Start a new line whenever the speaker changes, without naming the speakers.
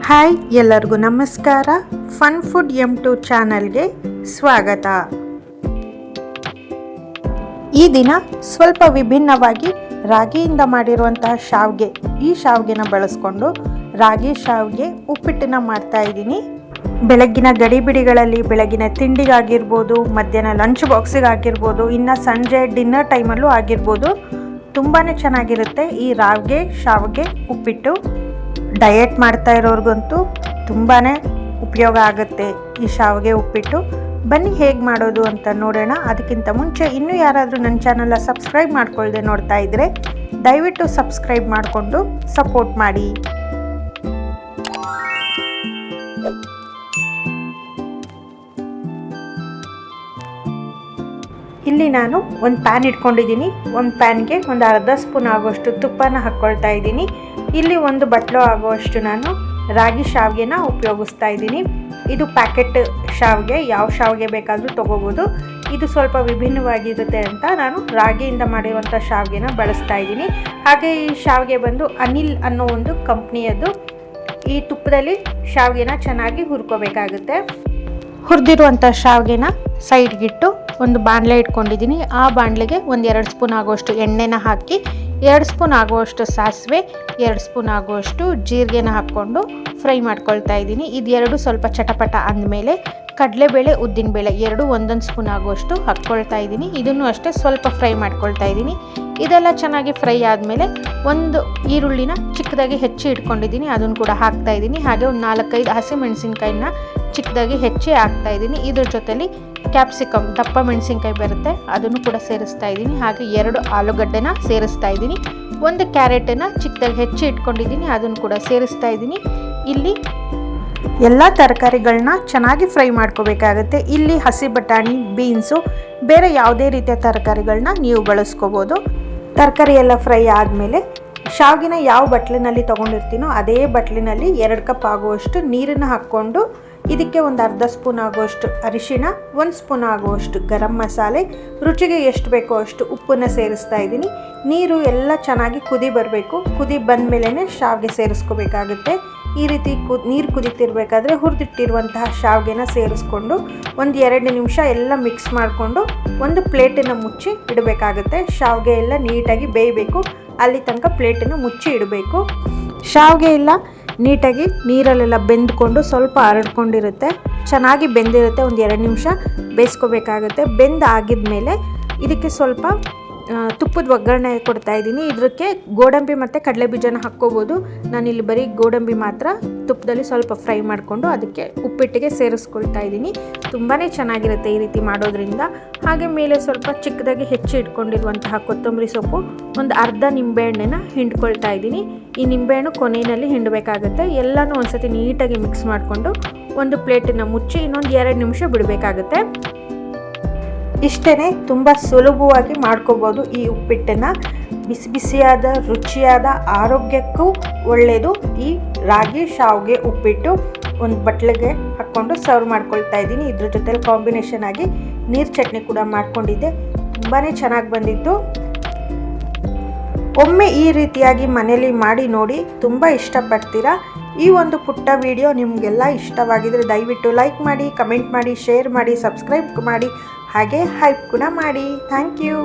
Hi, ಎಲ್ಲರಿಗೂ ನಮಸ್ಕಾರ. Fun food M2 ಚಾನಲ್ಗೆ ಸ್ವಾಗತ. ಈ ದಿನ ಸ್ವಲ್ಪ ವಿಭಿನ್ನವಾಗಿ ರಾಗಿಯಿಂದ ಮಾಡಿರುವಂತಹ ಶಾವಿಗೆ, ಈ ಶಾವಿಗೆನ ಬಳಸ್ಕೊಂಡು ರಾಗಿ ಶಾವಿಗೆ ಉಪ್ಪಿಟ್ಟನ್ನ ಮಾಡ್ತಾ ಇದ್ದೀನಿ. ಬೆಳಗ್ಗಿನ ಗಡಿಬಿಡಿಗಳಲ್ಲಿ ಬೆಳಗಿನ ತಿಂಡಿಗಾಗಿರ್ಬೋದು, ಮಧ್ಯಾಹ್ನ ಲಂಚ್ ಬಾಕ್ಸಿಗೆ ಆಗಿರ್ಬೋದು, ಇನ್ನು ಸಂಜೆ ಡಿನ್ನರ್ ಟೈಮಲ್ಲೂ ಆಗಿರ್ಬೋದು, ತುಂಬಾ ಚೆನ್ನಾಗಿರುತ್ತೆ ಈ ರಾಗಿ ಶಾವಿಗೆ ಉಪ್ಪಿಟ್ಟು. ಡಯಟ್ ಮಾಡ್ತಾ ಇರೋರ್ಗಂತೂ ತುಂಬಾ ಉಪಯೋಗ ಆಗುತ್ತೆ ಈ ಶಾವಿಗೆ ಉಪ್ಪಿಟ್ಟು. ಬನ್ನಿ ಹೇಗೆ ಮಾಡೋದು ಅಂತ ನೋಡೋಣ. ಅದಕ್ಕಿಂತ ಮುಂಚೆ ಇನ್ನೂ ಯಾರಾದರೂ ನನ್ನ ಚಾನಲ್ನ ಸಬ್ಸ್ಕ್ರೈಬ್ ಮಾಡ್ಕೊಳ್ಳದೆ ನೋಡ್ತಾ ಇದ್ದರೆ ದಯವಿಟ್ಟು ಸಬ್ಸ್ಕ್ರೈಬ್ ಮಾಡಿಕೊಂಡು ಸಪೋರ್ಟ್ ಮಾಡಿ. ಇಲ್ಲಿ ನಾನು ಒಂದು ಪ್ಯಾನ್ ಇಟ್ಕೊಂಡಿದ್ದೀನಿ. ಒಂದು ಪ್ಯಾನ್ಗೆ ಒಂದು ಅರ್ಧ ಸ್ಪೂನ್ ಆಗುವಷ್ಟು ತುಪ್ಪನ ಹಾಕ್ಕೊಳ್ತಾ ಇದ್ದೀನಿ. ಇಲ್ಲಿ ಒಂದು ಬಟ್ಲು ಆಗುವಷ್ಟು ನಾನು ರಾಗಿ ಶಾವಿಗೆನ ಉಪಯೋಗಿಸ್ತಾ ಇದ್ದೀನಿ. ಇದು ಪ್ಯಾಕೆಟ್ ಶಾವಿಗೆ, ಯಾವ ಶಾವಿಗೆ ಬೇಕಾದರೂ ತೊಗೋಬೋದು. ಇದು ಸ್ವಲ್ಪ ವಿಭಿನ್ನವಾಗಿರುತ್ತೆ ಅಂತ ನಾನು ರಾಗಿಯಿಂದ ಮಾಡಿರುವಂಥ ಶಾವಿಗೆನ ಬಳಸ್ತಾ ಇದ್ದೀನಿ. ಹಾಗೆ ಈ ಶಾವಿಗೆ ಬಂದು ಅನಿಲ್ ಅನ್ನೋ ಒಂದು ಕಂಪ್ನಿಯದ್ದು. ಈ ತುಪ್ಪದಲ್ಲಿ ಶಾವಿಗೆನ ಚೆನ್ನಾಗಿ ಹುರ್ಕೋಬೇಕಾಗುತ್ತೆ. ಹುರಿದಿರುವಂಥ ಶಾವಿಗೆನ ಸೈಡ್ಗಿಟ್ಟು ಒಂದು ಬಾಣಲೆ ಇಟ್ಕೊಂಡಿದ್ದೀನಿ. ಆ ಬಾಣಲೆಗೆ ಒಂದು 2 ಸ್ಪೂನ್ ಆಗುವಷ್ಟು ಎಣ್ಣೆನ ಹಾಕಿ, 2 ಸ್ಪೂನ್ ಆಗುವಷ್ಟು ಸಾಸಿವೆ, 2 ಸ್ಪೂನ್ ಆಗುವಷ್ಟು ಜೀರಿಗೆನ ಹಾಕ್ಕೊಂಡು ಫ್ರೈ ಮಾಡ್ಕೊಳ್ತಾ ಇದ್ದೀನಿ. ಇದೆರಡು ಸ್ವಲ್ಪ ಚಟಪಟ ಅಂದಮೇಲೆ ಕಡಲೆಬೇಳೆ, ಉದ್ದಿನಬೇಳೆ ಎರಡು 1 ಸ್ಪೂನ್ ಆಗುವಷ್ಟು ಹಾಕ್ಕೊಳ್ತಾ ಇದ್ದೀನಿ. ಇದನ್ನು ಅಷ್ಟೇ ಸ್ವಲ್ಪ ಫ್ರೈ ಮಾಡ್ಕೊಳ್ತಾ ಇದ್ದೀನಿ. ಇದೆಲ್ಲ ಚೆನ್ನಾಗಿ ಫ್ರೈ ಆದಮೇಲೆ ಒಂದು ಈರುಳ್ಳಿನ ಚಿಕ್ಕದಾಗಿ ಹೆಚ್ಚಿ ಇಟ್ಕೊಂಡಿದ್ದೀನಿ, ಅದನ್ನು ಕೂಡ ಹಾಕ್ತಾ ಇದ್ದೀನಿ. ಹಾಗೆ ಒಂದು 4-5 ಹಸಿಮೆಣಸಿನ್ಕಾಯಿನ ಚಿಕ್ಕದಾಗಿ ಹೆಚ್ಚಿ ಹಾಕ್ತಾ ಇದ್ದೀನಿ. ಇದ್ರ ಜೊತೆಲಿ ಕ್ಯಾಪ್ಸಿಕಮ್, ದಪ್ಪ ಮೆಣಸಿನ್ಕಾಯಿ ಬರುತ್ತೆ, ಅದನ್ನು ಕೂಡ ಸೇರಿಸ್ತಾ ಇದ್ದೀನಿ. ಹಾಗೆ 2 ಆಲೂಗಡ್ಡೆನ ಸೇರಿಸ್ತಾ ಇದ್ದೀನಿ. ಒಂದು ಕ್ಯಾರೆಟನ್ನು ಚಿಕ್ಕದಾಗಿ ಹೆಚ್ಚಿ ಇಟ್ಕೊಂಡಿದ್ದೀನಿ, ಅದನ್ನು ಕೂಡ ಸೇರಿಸ್ತಾ ಇದ್ದೀನಿ. ಇಲ್ಲಿ ಎಲ್ಲ ತರಕಾರಿಗಳನ್ನ ಚೆನ್ನಾಗಿ ಫ್ರೈ ಮಾಡ್ಕೋಬೇಕಾಗತ್ತೆ. ಇಲ್ಲಿ ಹಸಿ ಬಟಾಣಿ, ಬೀನ್ಸು, ಬೇರೆ ಯಾವುದೇ ರೀತಿಯ ತರಕಾರಿಗಳನ್ನ ನೀವು ಬಳಸ್ಕೋಬೋದು. ತರಕಾರಿ ಎಲ್ಲ ಫ್ರೈ ಆದಮೇಲೆ ಶಾವಿಗೆನ ಯಾವ ಬಟ್ಲಿನಲ್ಲಿ ತೊಗೊಂಡಿರ್ತೀನೋ ಅದೇ ಬಟ್ಲಿನಲ್ಲಿ 2 ಕಪ್ ಆಗುವಷ್ಟು ನೀರನ್ನು ಹಾಕ್ಕೊಂಡು ಇದಕ್ಕೆ ಒಂದು ಅರ್ಧ ಸ್ಪೂನ್ ಆಗುವಷ್ಟು ಅರಿಶಿಣ, 1 ಸ್ಪೂನ್ ಆಗುವಷ್ಟು ಗರಂ ಮಸಾಲೆ, ರುಚಿಗೆ ಎಷ್ಟು ಬೇಕೋ ಅಷ್ಟು ಉಪ್ಪನ್ನು ಸೇರಿಸ್ತಾ ಇದ್ದೀನಿ. ನೀರು ಎಲ್ಲ ಚೆನ್ನಾಗಿ ಕುದಿ ಬರಬೇಕು. ಕುದಿ ಬಂದ ಮೇಲೇ ಶಾವಿಗೆ ಸೇರಿಸ್ಕೋಬೇಕಾಗುತ್ತೆ. ಈ ರೀತಿ ನೀರು ಕುದೀತಿರ್ಬೇಕಾದ್ರೆ ಹುರಿದಿಟ್ಟಿರುವಂತಹ ಶಾವಿಗೆನ ಸೇರಿಸ್ಕೊಂಡು ಒಂದು 2 ನಿಮಿಷ ಎಲ್ಲ ಮಿಕ್ಸ್ ಮಾಡಿಕೊಂಡು ಒಂದು ಪ್ಲೇಟನ್ನು ಮುಚ್ಚಿ ಇಡಬೇಕಾಗುತ್ತೆ. ಶಾವಿಗೆ ಎಲ್ಲ ನೀಟಾಗಿ ಬೇಯಬೇಕು, ಅಲ್ಲಿ ತನಕ ಪ್ಲೇಟನ್ನು ಮುಚ್ಚಿ ಇಡಬೇಕು. ಶಾವಿಗೆ ಎಲ್ಲ ನೀಟಾಗಿ ನೀರಲ್ಲೆಲ್ಲ ಬೆಂದ್ಕೊಂಡು ಸ್ವಲ್ಪ ಹರಡ್ಕೊಂಡಿರುತ್ತೆ, ಚೆನ್ನಾಗಿ ಬೆಂದಿರುತ್ತೆ. ಒಂದು 2 ನಿಮಿಷ ಬೇಯಿಸ್ಕೋಬೇಕಾಗುತ್ತೆ. ಆಗಿದ್ಮೇಲೆ ಇದಕ್ಕೆ ಸ್ವಲ್ಪ ತುಪ್ಪದ ಒಗ್ಗರಣೆ ಕೊಡ್ತಾ ಇದ್ದೀನಿ. ಇದಕ್ಕೆ ಗೋಡಂಬಿ ಮತ್ತು ಕಡಲೆ ಬೀಜನ ಹಾಕ್ಕೋಬೋದು. ನಾನಿಲ್ಲಿ ಬರೀ ಗೋಡಂಬಿ ಮಾತ್ರ ತುಪ್ಪದಲ್ಲಿ ಸ್ವಲ್ಪ ಫ್ರೈ ಮಾಡಿಕೊಂಡು ಅದಕ್ಕೆ ಉಪ್ಪಿಟ್ಟಿಗೆ ಸೇರಿಸ್ಕೊಳ್ತಾ ಇದ್ದೀನಿ. ತುಂಬಾ ಚೆನ್ನಾಗಿರುತ್ತೆ ಈ ರೀತಿ ಮಾಡೋದ್ರಿಂದ. ಹಾಗೆ ಮೇಲೆ ಸ್ವಲ್ಪ ಚಿಕ್ಕದಾಗಿ ಹೆಚ್ಚಿ ಇಟ್ಕೊಂಡಿರುವಂತಹ ಕೊತ್ತಂಬರಿ ಸೊಪ್ಪು, ಒಂದು ಅರ್ಧ ನಿಂಬೆಹಣ್ಣನ್ನು ಹಿಂಡ್ಕೊಳ್ತಾ ಇದ್ದೀನಿ. ಈ ನಿಂಬೆಹಣ್ಣು ಕೊನೆಯಲ್ಲಿ ಹಿಂಡಬೇಕಾಗುತ್ತೆ. ಎಲ್ಲನೂ ಒಂದ್ಸತಿ ನೀಟಾಗಿ ಮಿಕ್ಸ್ ಮಾಡಿಕೊಂಡು ಒಂದು ಪ್ಲೇಟನ್ನು ಮುಚ್ಚಿ ಇನ್ನೊಂದು 2 ನಿಮಿಷ ಬಿಡಬೇಕಾಗುತ್ತೆ. ಇಷ್ಟೇ, ತುಂಬ ಸುಲಭವಾಗಿ ಮಾಡ್ಕೋಬೋದು ಈ ಉಪ್ಪಿಟ್ಟನ್ನು. ಬಿಸಿ ಬಿಸಿಯಾದ ರುಚಿಯಾದ ಆರೋಗ್ಯಕ್ಕೂ ಒಳ್ಳೆಯದು ಈ ರಾಗಿ ಶಾವಿಗೆ ಉಪ್ಪಿಟ್ಟು. ಒಂದು ಬಟ್ಲಿಗೆ ಹಾಕ್ಕೊಂಡು ಸರ್ವ್ ಮಾಡ್ಕೊಳ್ತಾ ಇದ್ದೀನಿ. ಇದ್ರ ಜೊತೆಲಿ ಕಾಂಬಿನೇಷನ್ ಆಗಿ ನೀರು ಚಟ್ನಿ ಕೂಡ ಮಾಡ್ಕೊಂಡಿದ್ದೆ, ತುಂಬಾ ಚೆನ್ನಾಗಿ ಬಂದಿತ್ತು. ಒಮ್ಮೆ ಈ ರೀತಿಯಾಗಿ ಮನೇಲಿ ಮಾಡಿ ನೋಡಿ, ತುಂಬ ಇಷ್ಟಪಡ್ತೀರಾ. ಈ ಒಂದು ಪುಟ್ಟ ವಿಡಿಯೋ ನಿಮಗೆಲ್ಲ ಇಷ್ಟವಾಗಿದ್ದರೆ ದಯವಿಟ್ಟು ಲೈಕ್ ಮಾಡಿ, ಕಮೆಂಟ್ ಮಾಡಿ, ಶೇರ್ ಮಾಡಿ, ಸಬ್ಸ್ಕ್ರೈಬ್ ಮಾಡಿ, ಹಾಗೆ ಹೈಪ್ ಕೂಡ ಮಾಡಿ. Thank you.